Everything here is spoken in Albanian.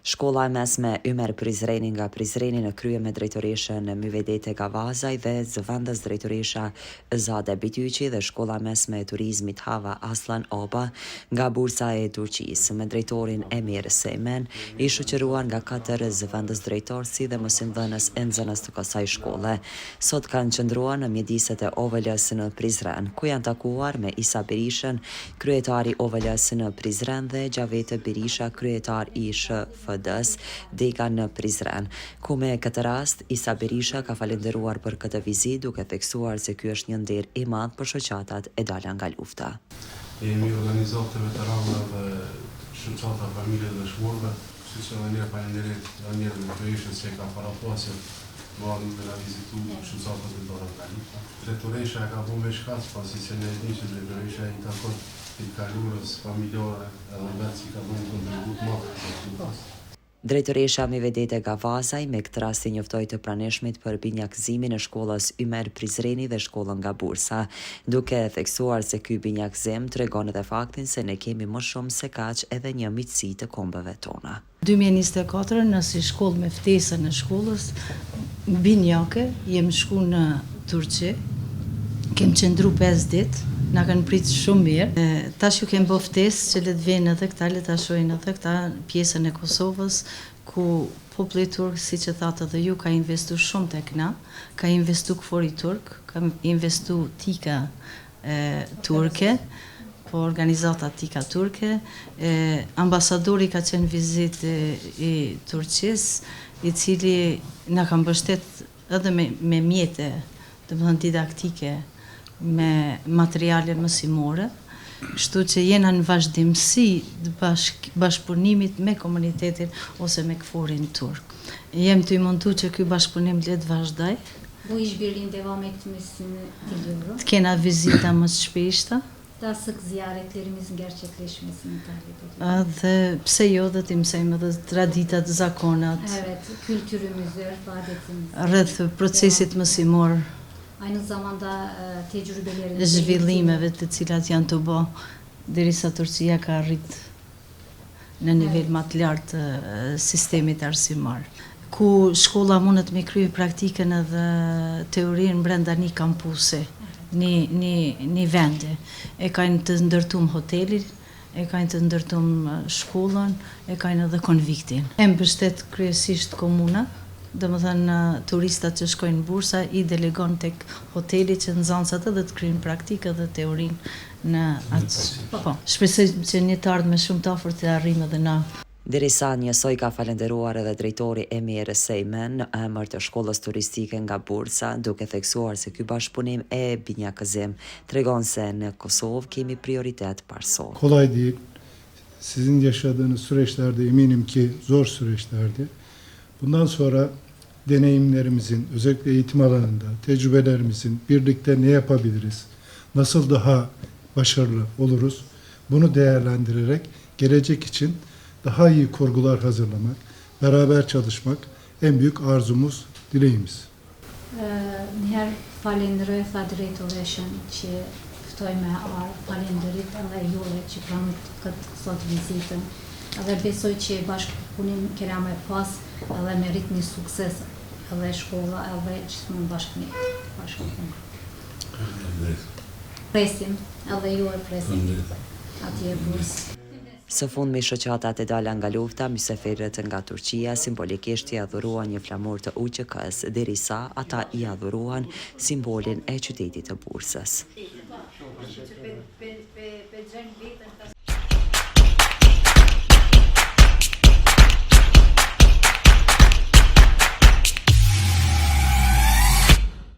Shkolla e mesme Ymer Prizreni nga Prizreni në krye me drejtoreshën Myvedete Gavazaj dhe zëvendës drejtoresha Zade Bityqi dhe shkolla e mesme e turizmit Hava Aslan Oba nga Bursa e Turqisë me drejtorin Emir Sejmen i shoqëruar nga 4 zëvendës drejtor si dhe mësimdhënës e nxënës të kësaj shkolle. Sot kanë qëndruar në mjediset e OVL-s në Prizren, ku janë takuar me Isa Berishën, kryetari OVL-s në Prizren dhe Gjavete Berisha, kryetar i SHFD-s Dega në Prizren, ku me këtë rast Isa Berisha ka falenderuar për këtë vizitë duke theksuar se ky është një nder i madh për shoqatat e dala nga lufta. Jemi organizat të veteranëve dhe shoqata familje dhe shmorve, si që dhe njerë falenderit dhe njerë dhe të ishën se ka parapasit marrën me nga vizitu shoqatat e dala nga lufta. Drejtoresha e ka bu me shkac, pasi se ne një që drejtoresha e një takon të kalurës familjare edhe vetë që ka bu në kontribut marrë. Drejtoresha Myvedete Gavazaj me këtë rast i njoftoi të pranishmit për binjakëzimin e shkollës Ymer Prizreni dhe shkollën nga Bursa, duke theksuar se ky binjakëzim tregon edhe faktin se ne kemi më shumë se kaq edhe një miqësi të kombeve tona. 2024 në si shkollë me ftesën e shkollës binjake, jem shku në Turqi, kem qëndru 5 ditë, na kanë pritë shumë mirë. Tash ju kem bë ftesë që le të vinë edhe këta, le ta shohin edhe këta pjesën e Kosovës, ku populli turk, siç e thatë edhe ju, ka investu shumë tek na, ka investu Kfori turk, ka investu tika turke, po organizata tika turke. Ambasadori ka qenë vizitë i Turqisë, i cili na ka mbështet edhe me mjete, domethënë didaktike, me materiale mësimore, kështu që jena në vazhdimësi të bashkëpunimit me komunitetin ose me Kforin turk. Jem të i mundu që ky bashkëpunim le të vazhdoj. Bu işbirliğinin devam etmesini diliyorum. Të kena vizita më të shpeshta. Daha sık ziyaretlerimizin gerçekleşmesini talep ediyorum. Dhe pse jo dhe të mësojmë edhe traditat, zakonat. Evet, kültürümüzü, örf adetimizi. Rreth procesit mësimor. Aynı zamanda tecrübelerimizi. Zhvillimeve të cilat janë të bë derisa Turqia ka arrit në nivel më të lartë sistemit arsimor, ku shkolla mundet me krye praktikën edhe teorinë brenda një kampusi, një vendi. E kanë të ndërtum hotelin, e kanë të ndërtum shkollën, e kanë edhe konviktin. E mbështet kryesisht komuna, domethënë turistat që shkojnë në Bursa i delegon tek hoteli që nxënësat edhe të kryejnë praktikë dhe teorinë në atë. Po, shpresoj që një të ardhme shumë të afërt të arrijmë edhe na. Derisa njësoj ka falenderuar edhe drejtori Emir Sejmen në emër të shkollës turistike nga Bursa, duke theksuar se ky bashkëpunim e binjakëzim tregon se në Kosovë kemi prioritet parsorë. Kolay değil. Sizin yaşadığınız süreçlerde eminim ki zor süreçlerdi. Bundan sonra deneyimlerimizin, özellikle eğitim alanında, tecrübelerimizin birlikte ne yapabiliriz, nasıl daha başarılı oluruz, bunu değerlendirerek gelecek için daha iyi kurgular hazırlamak, beraber çalışmak en büyük arzumuz, dileğimiz. Njëherë falenderoj tha drejtoreshën që ftoi me falenderit edhe juve që pranoj këtë sot vizitën. Edhe besoj që bashkëpunim kena me pas edhe me rit një sukses edhe shkolla edhe gjithmonë bashkëpunim. Presim, edhe ju e presim atje Bursë. Së fundmi shoqatat e dala nga lufta, mysafirët nga Turqia simbolikisht i adhuruan një flamur të UÇK-s, derisa ata i adhuruan simbolin e qytetit të Bursës.